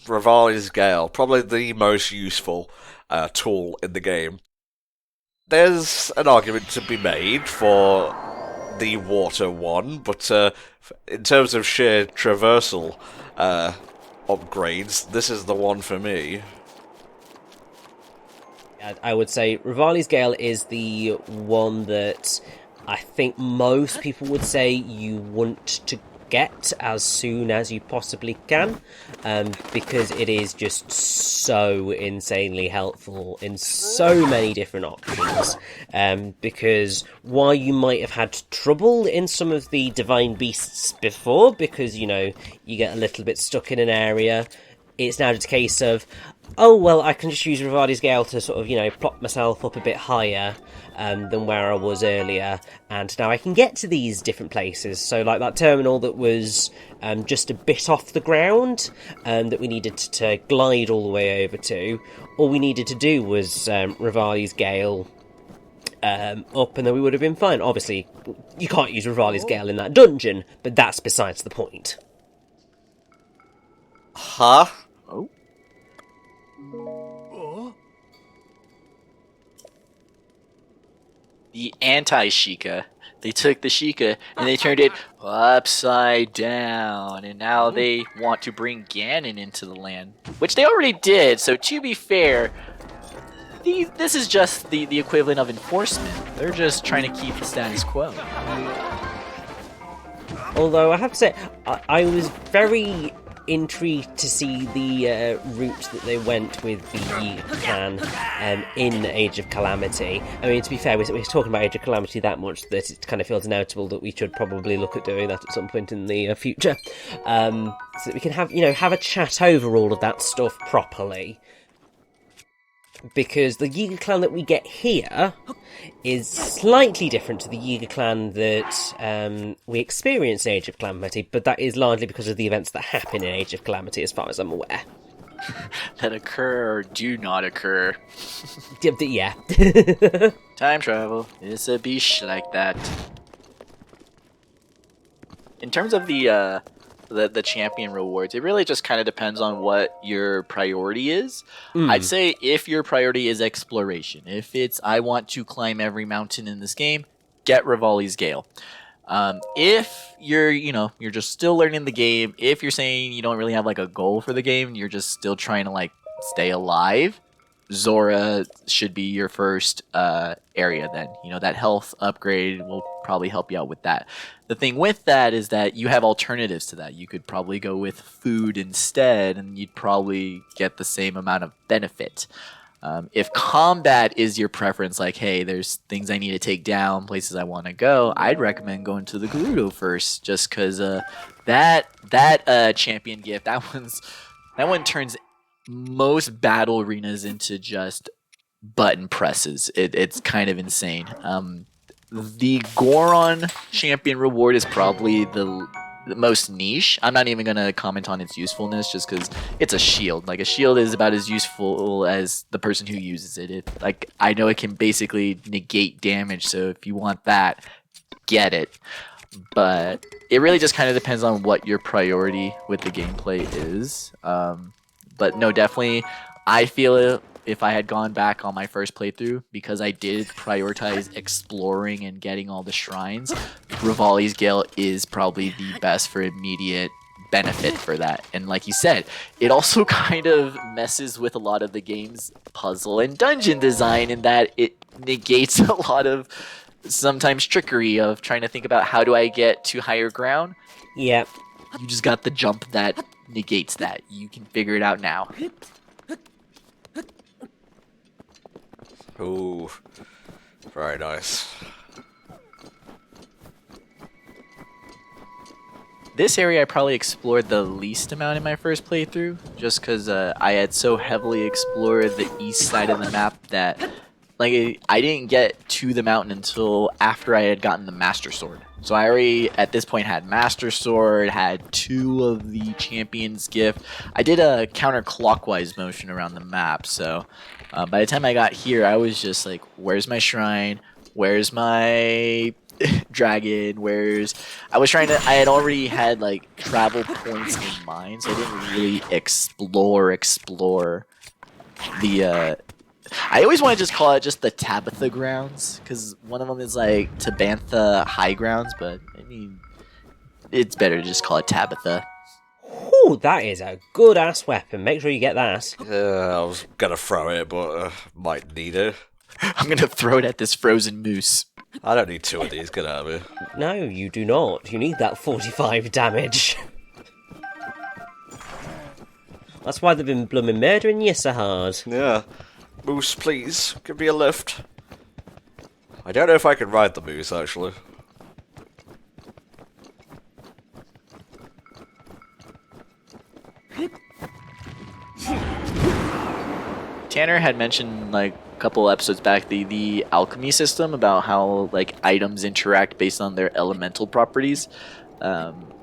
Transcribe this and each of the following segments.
Rivali's Gale, probably the most useful tool in the game. There's an argument to be made for the water one, but in terms of sheer traversal upgrades, this is the one for me. I would say Rivali's Gale is the one that I think most people would say you want to get as soon as you possibly can, because it is just so insanely helpful in so many different options. Because while you might have had trouble in some of the divine beasts before, because you get a little bit stuck in an area, it's now just a case of, oh, well, I can just use Rivali's Gale to sort of, plop myself up a bit higher than where I was earlier, and now I can get to these different places. So, like that terminal that was just a bit off the ground, that we needed to glide all the way over to, all we needed to do was Rivali's Gale up, and then we would have been fine. Obviously, you can't use Rivali's Gale in that dungeon, but that's besides the point. Huh? Oh. The anti-Sheikah. They took the Sheikah and they turned it upside down, and now they want to bring Ganon into the land, which they already did. So to be fair, this is just the equivalent of enforcement. They're just trying to keep the status quo. Although I have to say, I was very intrigued to see the route that they went with the Yiga clan in Age of Calamity. I mean, to be fair, we're talking about Age of Calamity that much that it kind of feels inevitable that we should probably look at doing that at some point in the future, so that we can have a chat over all of that stuff properly. Because the Yiga clan that we get here is slightly different to the Yiga clan that we experience in Age of Calamity, but that is largely because of the events that happen in Age of Calamity, as far as I'm aware. That occur or do not occur. Yeah. Time travel is a beast like that. In terms of the champion rewards, it really just kind of depends on what your priority is. I'd say if your priority is exploration, if it's I want to climb every mountain in this game, get Rivali's Gale. If you're just still learning the game, if you're saying you don't really have like a goal for the game, you're just still trying to like stay alive, Zora should be your first area then. That health upgrade will probably help you out with that. The thing with that is that you have alternatives to that. You could probably go with food instead, and you'd probably get the same amount of benefit. If combat is your preference, like, hey, there's things I need to take down, places I want to go, I'd recommend going to the Gerudo first, just because that champion gift, that one turns most battle arenas into just button presses. It's kind of insane. The Goron champion reward is probably the most niche. I'm not even going to comment on its usefulness just because it's a shield. Like, a shield is about as useful as the person who uses it. I know it can basically negate damage, so if you want that, get it. But it really just kind of depends on what your priority with the gameplay is. But no, definitely, I feel if I had gone back on my first playthrough, because I did prioritize exploring and getting all the shrines, Rivali's Gale is probably the best for immediate benefit for that. And like you said, it also kind of messes with a lot of the game's puzzle and dungeon design in that it negates a lot of sometimes trickery of trying to think about how do I get to higher ground. Yeah. You just got the jump that negates that. You can figure it out now. Ooh, very nice. This area I probably explored the least amount in my first playthrough, just because I had so heavily explored the east side of the map that I didn't get to the mountain until after I had gotten the Master Sword. So I already, at this point, had Master Sword, had 2 of the Champion's Gift. I did a counterclockwise motion around the map, so by the time I got here, I was just like, where's my shrine? Where's my dragon, whereas I had already had like travel points in mind, so I didn't really explore the I always want to just call it just the Tabitha grounds, because one of them is like Tabantha High Grounds, but I mean, it's better to just call it Tabitha. Ooh, that is a good ass weapon. Make sure you get that. Yeah, I was gonna throw it, but might need it. I'm gonna throw it at this frozen moose. I don't need 2 of these, get out of here. No, you do not. You need that 45 damage. That's why they've been blooming murdering you so hard. Yeah. Moose, please, give me a lift. I don't know if I can ride the moose, actually. Tanner had mentioned like a couple episodes back the alchemy system about how like items interact based on their elemental properties.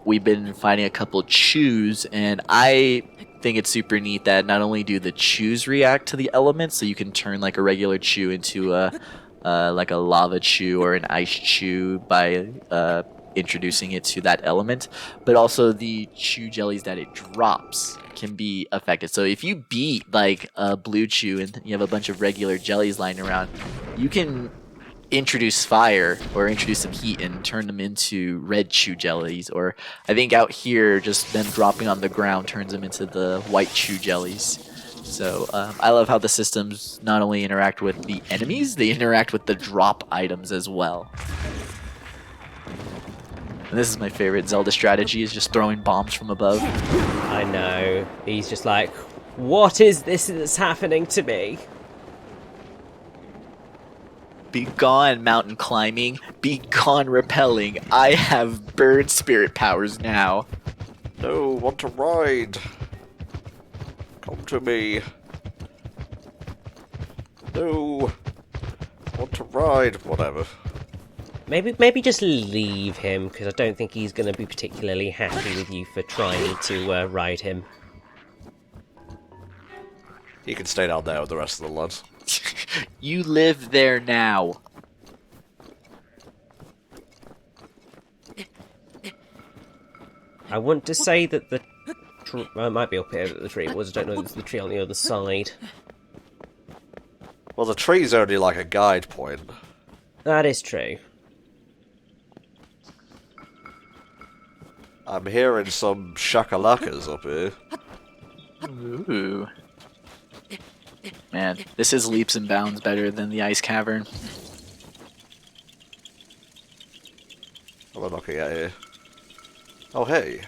We've been finding a couple chews, and I think it's super neat that not only do the chews react to the elements, so you can turn like a regular chew into a like a lava chew or an ice chew by introducing it to that element, but also the chew jellies that it drops can be affected. So if you beat like a blue chew and you have a bunch of regular jellies lying around, you can introduce fire or introduce some heat and turn them into red chew jellies, or I think out here just them dropping on the ground turns them into the white chew jellies. So I love how the systems not only interact with the enemies, they interact with the drop items as well. And this is my favorite Zelda strategy, is just throwing bombs from above. I know. He's just like, what is this that's happening to me? Be gone, mountain climbing. Be gone, rappelling. I have bird spirit powers now. No, want to ride. Come to me. No. Want to ride. Whatever. Maybe just leave him, because I don't think he's going to be particularly happy with you for trying to ride him. He can stay down there with the rest of the lads. You live there now. I want to say that the... I might be up here that the tree was. I don't know if it's the tree on the other side. Well, the tree's only like a guide point. That is true. I'm hearing some shakalakas up here. Ooh. Man, this is leaps and bounds better than the ice cavern. What am I looking at here? Oh, hey.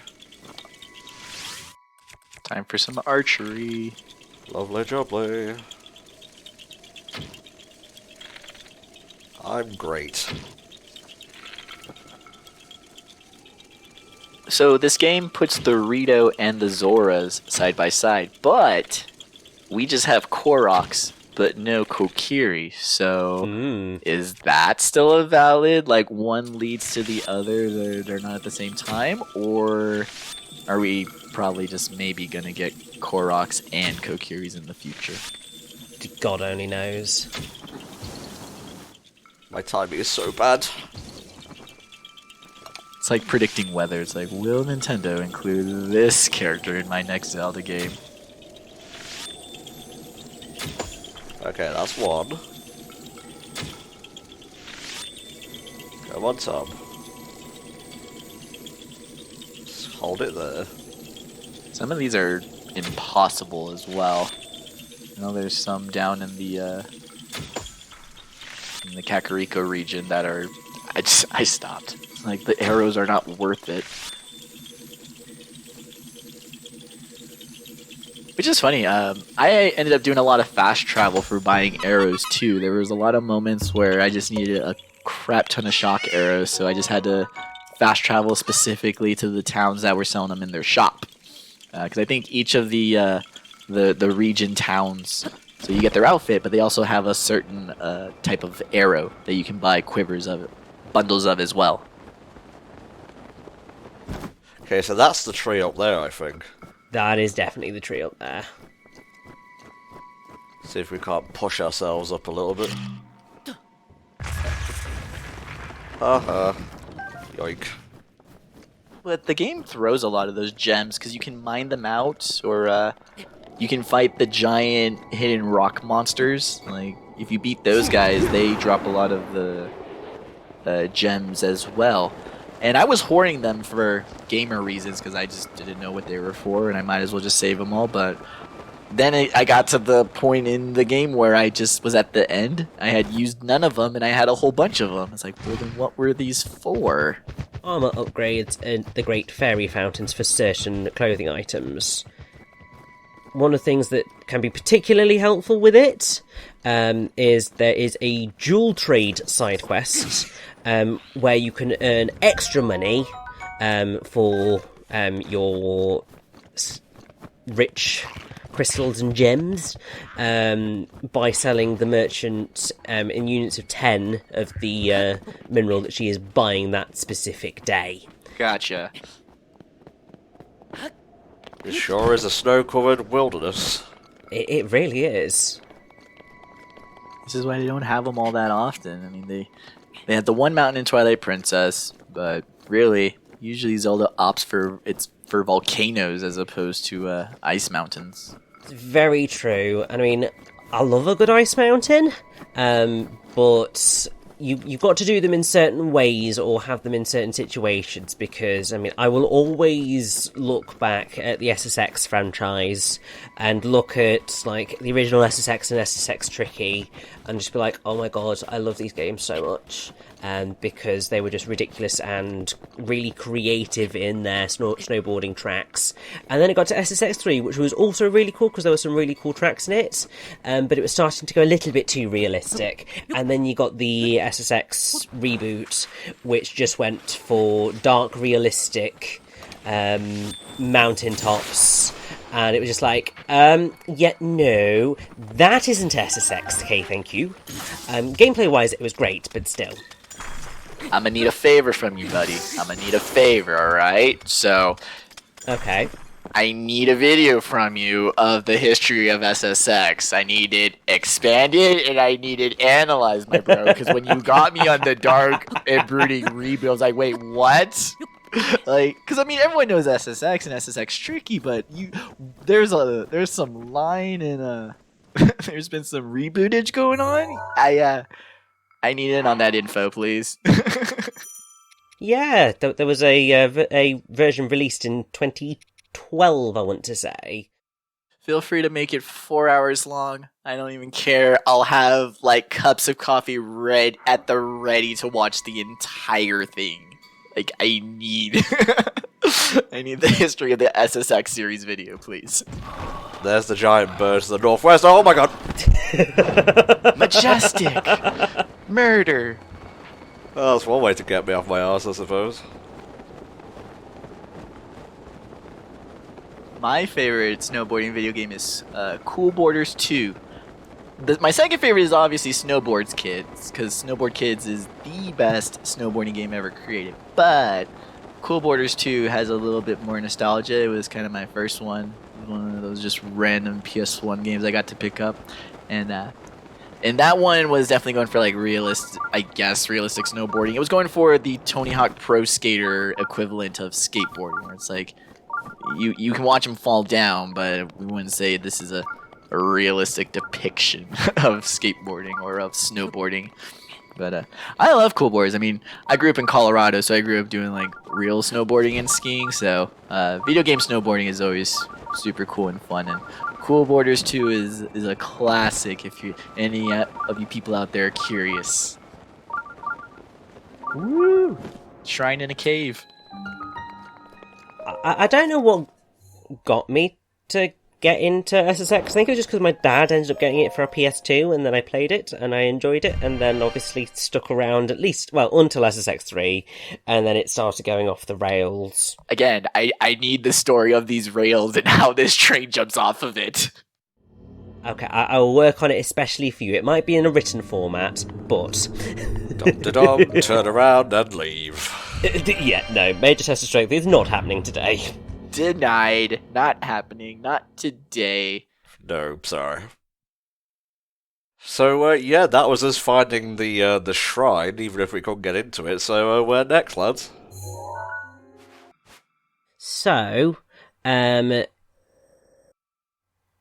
Time for some archery. Lovely jubbly. I'm great. So this game puts the Rito and the Zoras side by side, but we just have Koroks, but no Kokiri. So is that still a valid? Like one leads to the other, they're not at the same time? Or are we probably just maybe gonna get Koroks and Kokiris in the future? God only knows. My timing is so bad. It's like predicting weather. It's like, will Nintendo include this character in my next Zelda game? Okay, that's one. Come on, Tom. Just hold it there. Some of these are impossible as well. I know there's some down in the Kakariko region that are... I stopped. Like, the arrows are not worth it. Which is funny. I ended up doing a lot of fast travel for buying arrows, too. There was a lot of moments where I just needed a crap ton of shock arrows, so I just had to fast travel specifically to the towns that were selling them in their shop. Because I think each of the region towns... So you get their outfit, but they also have a certain type of arrow that you can buy bundles of as well. Okay, so that's the tree up there, I think. That is definitely the tree up there. See if we can't push ourselves up a little bit. Yoink. But the game throws a lot of those gems because you can mine them out, or you can fight the giant hidden rock monsters. Like, if you beat those guys, they drop a lot of the gems as well. And I was hoarding them for gamer reasons because I just didn't know what they were for, and I might as well just save them all. But then I got to the point in the game where I just was at the end. I had used none of them, and I had a whole bunch of them. It's like, well, then what were these for? Armor upgrades and the great fairy fountains for certain clothing items. One of the things that can be particularly helpful with it is there is a dual trade side quest where you can earn extra money for your rich crystals and gems by selling the merchant in units of 10 of the mineral that she is buying that specific day. Gotcha. It sure is a snow-covered wilderness. It really is. This is why they don't have them all that often. I mean, they had the one mountain in Twilight Princess, but really, usually Zelda opts for volcanoes as opposed to ice mountains. It's very true. I mean, I love a good ice mountain, but you've got to do them in certain ways or have them in certain situations, because, I mean, I will always look back at the SSX franchise and look at, like, the original SSX and SSX Tricky and just be like, oh my god, I love these games so much. Because they were just ridiculous and really creative in their snowboarding tracks. And then it got to SSX3, which was also really cool because there were some really cool tracks in it, but it was starting to go a little bit too realistic. And then you got the SSX reboot, which just went for dark, realistic mountaintops. And it was just like, yeah, no, that isn't SSX, okay, thank you. Gameplay-wise, it was great, but still. I'm gonna need a favor from you, buddy. I'm gonna need a favor, alright? So, Okay. I need a video from you of the history of SSX. I need it expanded and I need it analyzed, my bro. Because when you got me on the dark and brooding reboot, I was like, wait, what? Like, because I mean, everyone knows SSX and SSX Tricky, but there's some line and there's been some rebootage going on. I need in on that info, please. Yeah, there was a version released in 2012, I want to say. Feel free to make it 4 hours long. I don't even care. I'll have like cups of coffee at the ready to watch the entire thing. Like, I need I need the history of the SSX series video, please. There's the giant bird to the northwest. Oh my god! Majestic murder. Oh, that's one way to get me off my arse, I suppose. My favorite snowboarding video game is Cool Boarders 2. My second favorite is obviously Snowboards Kids, because Snowboard Kids is the best snowboarding game ever created. But Cool Boarders 2 has a little bit more nostalgia. It was kind of my first one. One of those just random PS1 games I got to pick up. And that one was definitely going for like realistic snowboarding. It was going for the Tony Hawk Pro Skater equivalent of skateboarding, where it's like you can watch him fall down, but we wouldn't say this is a realistic depiction of skateboarding or of snowboarding. But I love Cool Boards. I mean, I grew up in Colorado, so I grew up doing like real snowboarding and skiing. So video game snowboarding is always super cool and fun. And Cool Boarders 2 is a classic if any of you people out there are curious. Woo! Shrine in a cave. I don't know what got me to get into SSX. I think it was just because my dad ended up getting it for a PS2, and then I played it, and I enjoyed it, and then obviously stuck around at least, well, until SSX3, and then it started going off the rails. Again, I need the story of these rails and how this train jumps off of it. Okay, I will work on it especially for you. It might be in a written format, but... Dum-de-dum, turn around and leave. Yeah, no, Major Test of Strength is not happening today. Denied. Not happening. Not today. No, sorry. So, yeah, that was us finding the shrine, even if we couldn't get into it. So, where next, lads? So, if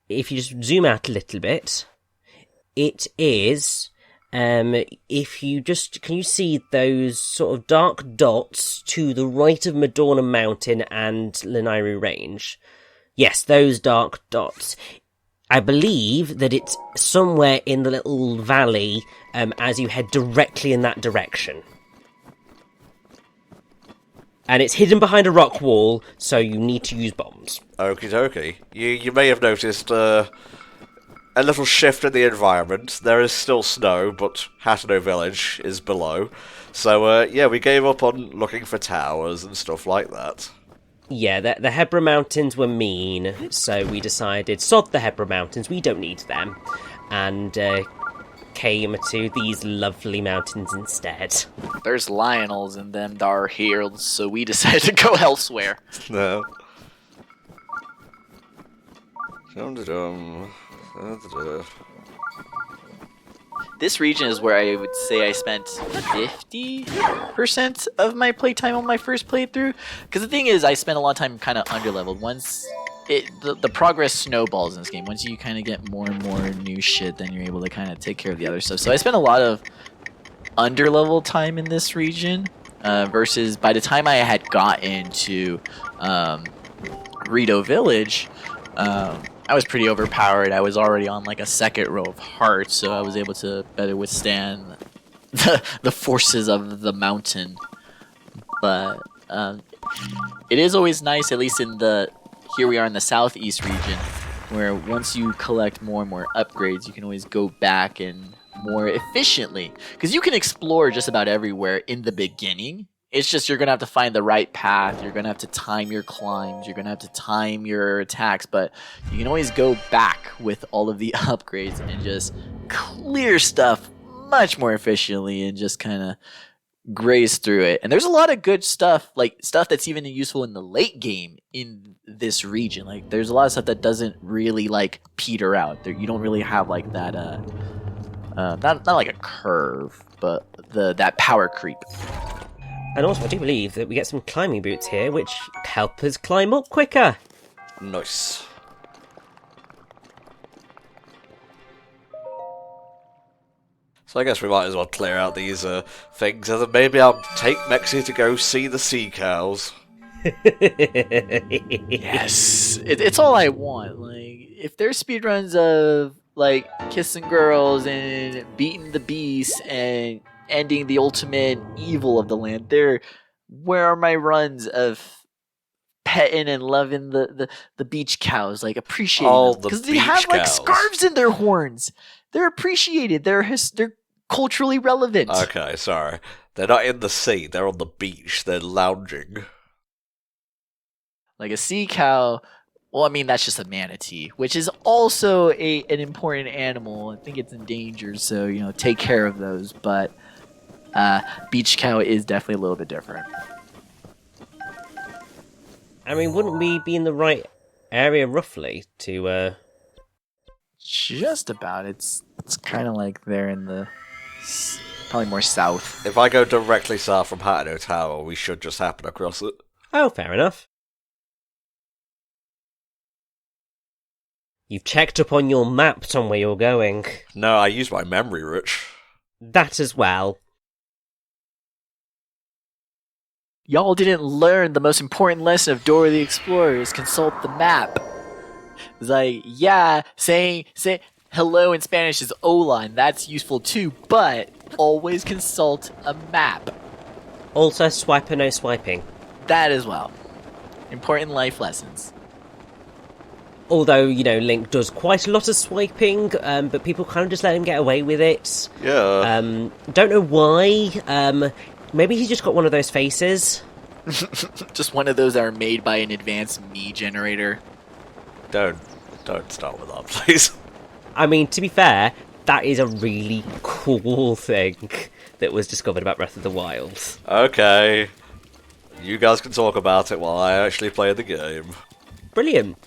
you just zoom out a little bit, it is, if you just, can you see those sort of dark dots to the right of Madonna Mountain and Lanairu Range? Yes, those dark dots. I believe that it's somewhere in the little valley as you head directly in that direction. And it's hidden behind a rock wall, so you need to use bombs. Okie dokie. You may have noticed a little shift in the environment. There is still snow, but HATENO Village is below. So, yeah, we gave up on looking for towers and stuff like that. Yeah, the Hebra Mountains were mean, so we decided, sod the Hebra Mountains, we don't need them, and came to these lovely mountains instead. There's Lionels in them dar hills, so we decided to go elsewhere. No. Dum-de-dum. Da-da-da. This region is where I would say I spent 50% of my playtime on my first playthrough. Because the thing is, I spent a lot of time kind of underleveled. Once the progress snowballs in this game. Once you kind of get more and more new shit, then you're able to kind of take care of the other stuff. So I spent a lot of underleveled time in this region. Versus by the time I had gotten to Rito Village, I was pretty overpowered. I was already on like a second row of hearts, so I was able to better withstand the forces of the mountain. But it is always nice, at least in here we are in the southeast region, where once you collect more and more upgrades, you can always go back and more efficiently. Because you can explore just about everywhere in the beginning. It's just you're going to have to find the right path. You're going to have to time your climbs. You're going to have to time your attacks. But you can always go back with all of the upgrades and just clear stuff much more efficiently and just kind of graze through it. And there's a lot of good stuff, like stuff that's even useful in the late game in this region. Like there's a lot of stuff that doesn't really like peter out. You don't really have like that, not like a curve, but that power creep. And also, I do believe that we get some climbing boots here, which help us climb up quicker. Nice. So I guess we might as well clear out these things, and then maybe I'll take Mexi to go see the sea cows. Yes, it's all I want. Like, if there's speedruns of like kissing girls and beating the beast and ending the ultimate evil of the land, where are my runs of petting and loving the beach cows, like appreciating Oh, them? the Because they beach have like cows. scarves in their horns. They're appreciated. They're culturally relevant. Okay, sorry. They're not in the sea, they're on the beach, they're lounging. Like a sea cow. Well, I mean, that's just a manatee, which is also an important animal. I think it's endangered, so, take care of those. But beach cow is definitely a little bit different. I mean, wouldn't we be in the right area roughly to Just about. It's kind of like they're in the probably more south. If I go directly south from HATENO Tower, we should just happen across it. Oh, fair enough. You've checked up on your maps on where you're going. No, I use my memory, Rich. That as well. Y'all didn't learn the most important lesson of Dora the Explorer is consult the map. It's like, yeah, say hello in Spanish is hola, and that's useful too, but always consult a map. Also, swiper no swiping. That as well. Important life lessons. Although, Link does quite a lot of swiping, but people kind of just let him get away with it. Yeah. Don't know why. Maybe he's just got one of those faces. Just one of those that are made by an advanced me generator. Don't start with that, please. I mean, to be fair, that is a really cool thing that was discovered about Breath of the Wild. Okay. You guys can talk about it while I actually play the game. Brilliant.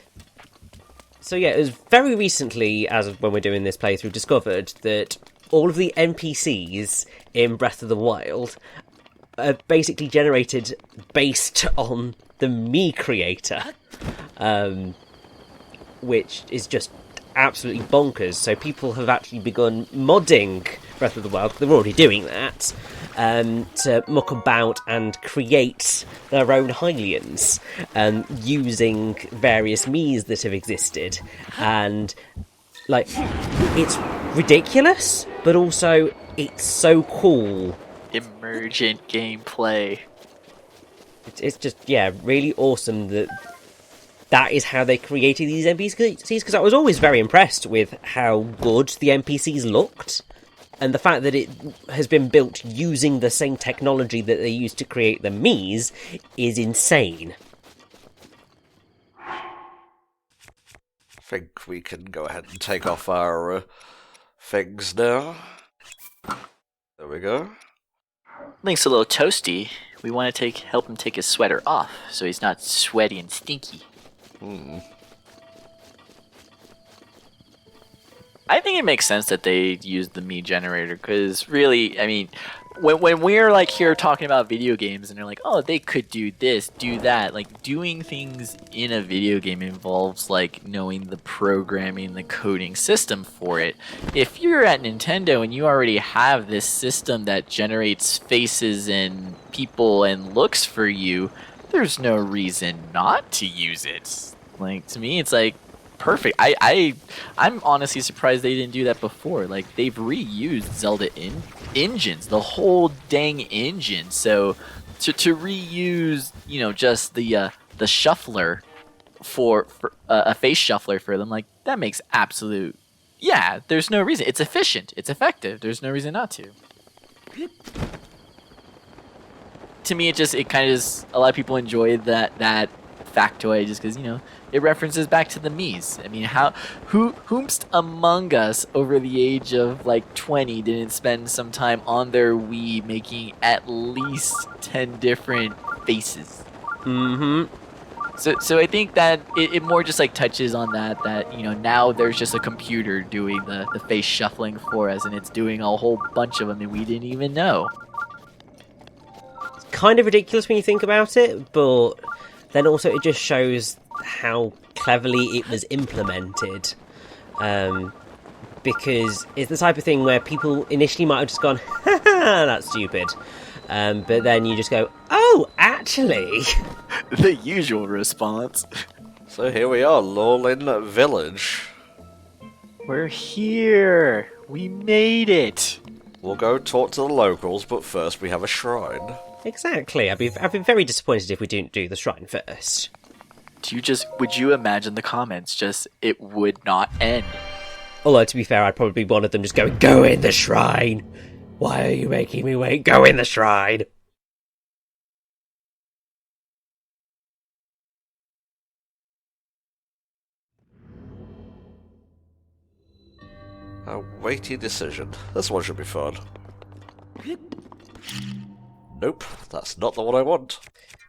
So yeah, it was very recently, as of when we're doing this playthrough, discovered that all of the NPCs in Breath of the Wild are basically generated based on the Mii creator, which is just absolutely bonkers. So people have actually begun modding Breath of the Wild, they're already doing that, to muck about and create their own Hylians, using various Miis that have existed. And, like, it's ridiculous, but also it's so cool. Emergent gameplay. It's just, yeah, really awesome that is how they created these NPCs, because I was always very impressed with how good the NPCs looked, and the fact that it has been built using the same technology that they used to create the Miis is insane. I think we can go ahead and take off our things now. There we go. Link's a little toasty. We want to help him take his sweater off, so he's not sweaty and stinky. I think it makes sense that they used the Mii generator, because really, I mean, when we're like here talking about video games and they're like, oh, they could do this, do that, like doing things in a video game involves like knowing the programming, the coding system for it. If you're at Nintendo and you already have this system that generates faces and people and looks for you, there's no reason not to use it. Like, to me, it's like perfect. I'm honestly surprised they didn't do that before. Like, they've reused Zelda engines, the whole dang engine. So to reuse, you know, just the shuffler for a face shuffler for them, like, that makes absolute, yeah. There's no reason. It's efficient. It's effective. There's no reason not to. To me, it kind of just, a lot of people enjoy that factoid just because, you know, it references back to the Miis. I mean, whomst among us over the age of like 20 didn't spend some time on their Wii making at least 10 different faces? So I think that it more just like touches on that, you know, now there's just a computer doing the face shuffling for us, and it's doing a whole bunch of them that we didn't even know. It's kind of ridiculous when you think about it, but then also it just shows how cleverly it was implemented, because it's the type of thing where people initially might have just gone, haha, that's stupid, but then you just go, oh, actually. The usual response. So here we are, Lorlin Village. We're here. We made it. We'll go talk to the locals, but first we have a shrine. Exactly. I'd be very disappointed if we didn't do the shrine first. Would you imagine the comments? Just, it would not end. Although, to be fair, I'd probably be one of them just going, go in the shrine! Why are you making me wait? Go in the shrine! A weighty decision. This one should be fun. Nope, that's not the one I want.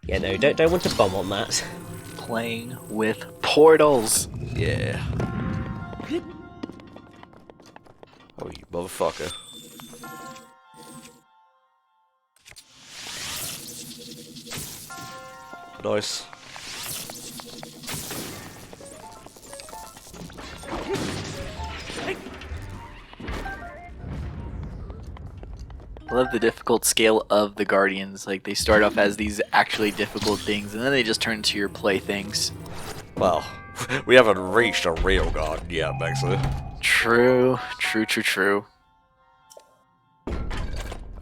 Yeah, no, don't want to bomb on that. Playing with portals. Yeah. Oh, you motherfucker. Nice. I love the difficult scale of the Guardians. Like, they start off as these actually difficult things, and then they just turn into your playthings. Well, we haven't reached a real garden yet, Maxie. True.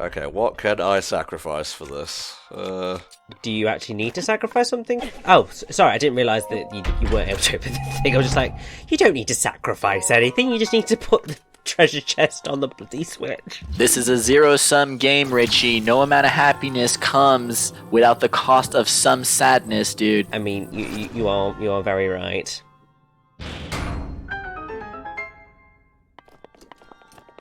Okay, what can I sacrifice for this? Do you actually need to sacrifice something? Oh, sorry, I didn't realise that you weren't able to open the thing. I was just like, you don't need to sacrifice anything, you just need to put the treasure chest on the bloody switch. This is a zero-sum game, Richie. No amount of happiness comes without the cost of some sadness, dude. I mean, you are very right.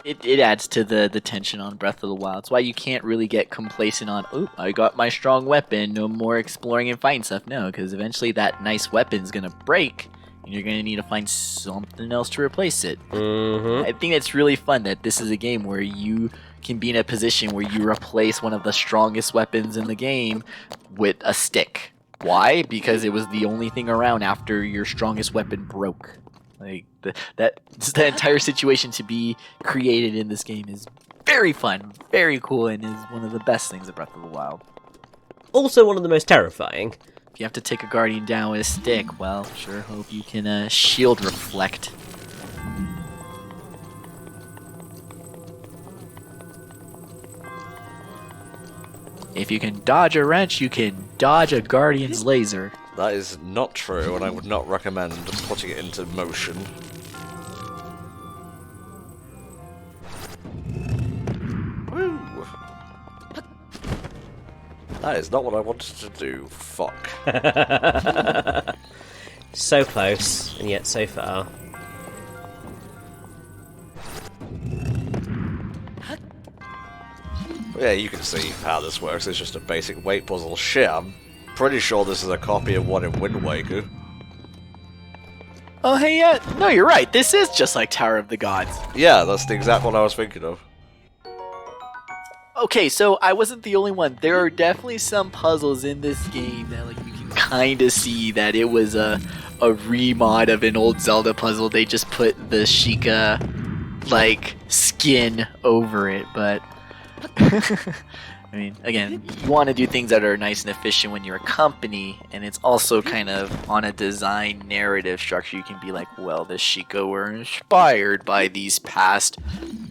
It adds to the tension on Breath of the Wild. It's why you can't really get complacent on, oh, I got my strong weapon, no more exploring and fighting stuff. No, because eventually that nice weapon's gonna break, and you're going to need to find something else to replace it. Mm-hmm. I think it's really fun that this is a game where you can be in a position where you replace one of the strongest weapons in the game with a stick. Why? Because it was the only thing around after your strongest weapon broke. Like that entire situation to be created in this game is very fun, very cool, and is one of the best things of Breath of the Wild. Also one of the most terrifying. If you have to take a guardian down with a stick, well, sure hope you can shield reflect. If you can dodge a wrench, you can dodge a guardian's laser. That is not true, and I would not recommend putting it into motion. Woo! That is not what I wanted to do. Fuck. So close, and yet so far. Yeah, you can see how this works. It's just a basic weight puzzle. Shit, I'm pretty sure this is a copy of one in Wind Waker. Oh, hey, yeah. No, you're right. This is just like Tower of the Gods. Yeah, that's the exact one I was thinking of. Okay, so I wasn't the only one. There are definitely some puzzles in this game that like you can kind of see that it was a remod of an old Zelda puzzle. They just put the Sheikah like skin over it, but I mean, again, you want to do things that are nice and efficient when you're a company, and it's also kind of on a design narrative structure. You can be like, well, the Sheikah were inspired by these past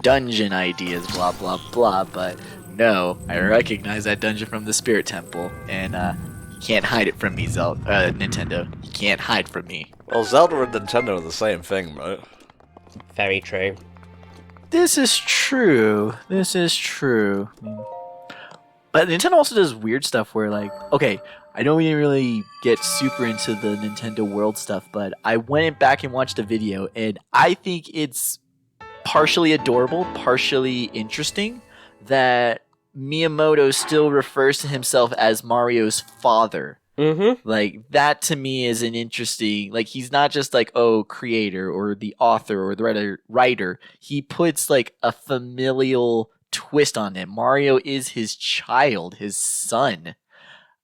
dungeon ideas, blah, blah, blah, but no, I recognize that dungeon from the Spirit Temple, and you can't hide it from me, Nintendo. You can't hide from me. Well, Zelda and Nintendo are the same thing, right? Very true. This is true. This is true. But Nintendo also does weird stuff where, like, okay, I know we didn't really get super into the Nintendo World stuff, but I went back and watched a video, and I think it's partially adorable, partially interesting that Miyamoto still refers to himself as Mario's father. Mm-hmm. Like, that to me is an interesting, like, he's not just like, oh, creator or the author or the writer. He puts like a familial twist on it. Mario is his child, his son.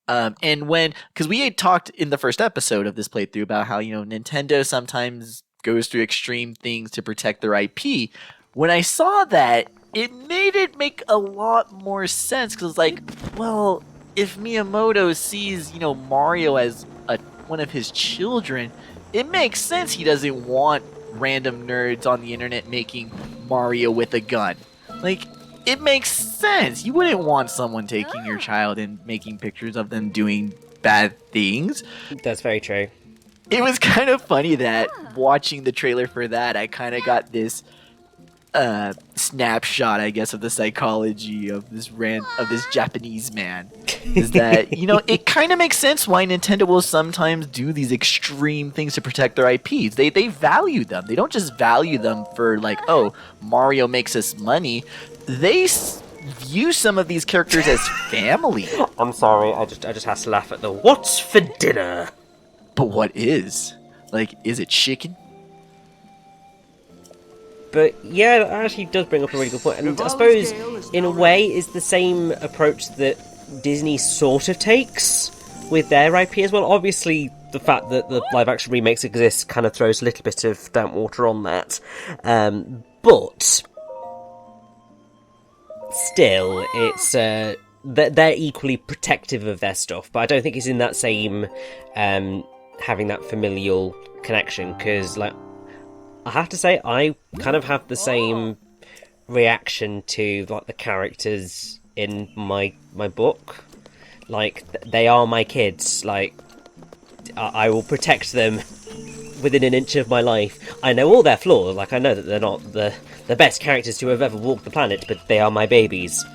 And because we had talked in the first episode of this playthrough about how, Nintendo sometimes goes through extreme things to protect their IP. When I saw that, it made it make a lot more sense, because it's like, well, if Miyamoto sees, Mario as one of his children, it makes sense he doesn't want random nerds on the internet making Mario with a gun. Like, it makes sense. You wouldn't want someone taking your child and making pictures of them doing bad things. That's very true. It was kind of funny that watching the trailer for that, I kind of got this snapshot, I guess, of the psychology of this Japanese man. Is that, it kind of makes sense why Nintendo will sometimes do these extreme things to protect their IPs. They value them. They don't just value them for like, oh, Mario makes us money. They view some of these characters as family. I'm sorry, I just have to laugh at the what's for dinner. But what is? Like, is it chicken? But yeah, that actually does bring up a really good point. And I suppose, in a way, is the same approach that Disney sort of takes with their IP as well. Obviously, the fact that the live-action remakes exist kind of throws a little bit of damp water on that. But still, it's they're equally protective of their stuff. But I don't think it's in that same having that familial connection, because, like, I have to say, I kind of have the same reaction to like the characters in my book. Like, they are my kids. Like, I will protect them within an inch of my life. I know all their flaws. Like, I know that they're not the best characters to have ever walked the planet, but they are my babies.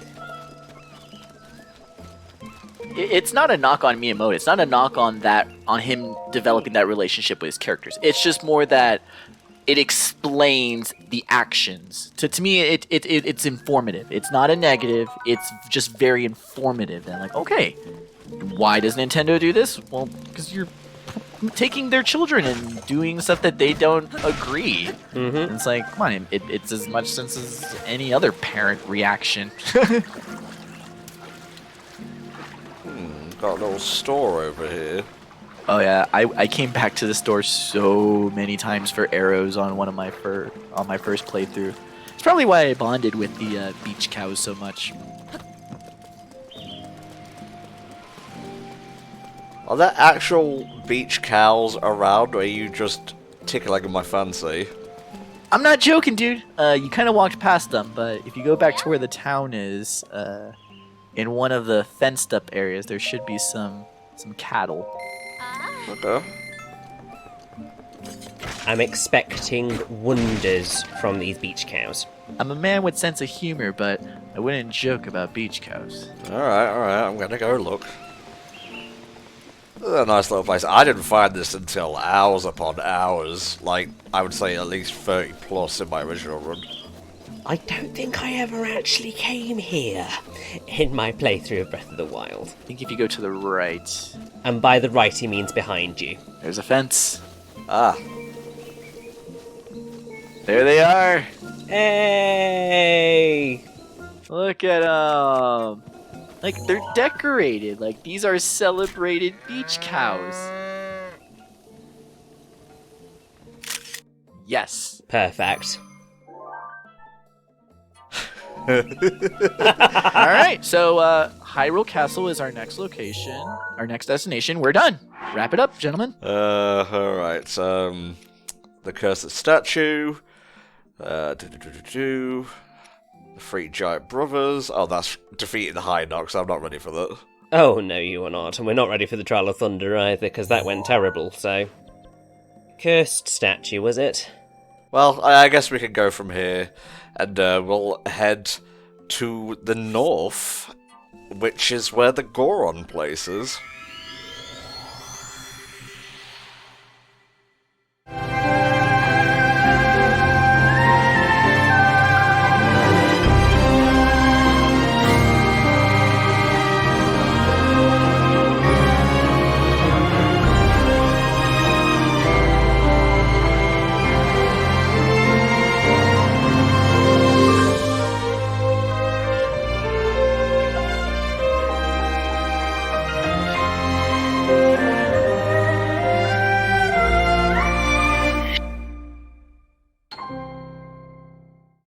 It's not a knock on Miyamoto. It's not a knock on him developing that relationship with his characters. It's just more that it explains the actions. To me, it's informative. It's not a negative. It's just very informative. And like, okay, why does Nintendo do this? Well, because you're taking their children and doing stuff that they don't agree. And it's like, come on, it's as much sense as any other parent reaction. Got a little store over here. Oh yeah, I came back to the store so many times for arrows on on my first playthrough. It's probably why I bonded with the beach cows so much. Are there actual beach cows around, or are you just tickling my fancy? I'm not joking, dude. You kind of walked past them, but if you go back to where the town is, in one of the fenced up areas, there should be some cattle. Okay. I'm expecting wonders from these beach cows. I'm a man with sense of humor, but I wouldn't joke about beach cows. Alright, I'm gonna go look. This is a nice little place. I didn't find this until hours upon hours. Like, I would say at least 30 plus in my original run. I don't think I ever actually came here in my playthrough of Breath of the Wild. I think if you go to the right, And by the right, he means behind you. there's a fence. Ah. There they are. Hey! Look at them. Like, they're decorated. Like, these are celebrated beach cows. Yes. Perfect. Alright, so Hyrule Castle is our next location, our next destination. We're done. Wrap it up, gentlemen. Alright, the cursed statue. The three giant brothers. Oh, that's defeating the High Knocks. I'm not ready for that. Oh, no, you are not. And we're not ready for the Trial of Thunder either, because that went terrible, so... Cursed statue, was it? Well, I guess we can go from here, and we'll head to the north, which is where the Goron place is.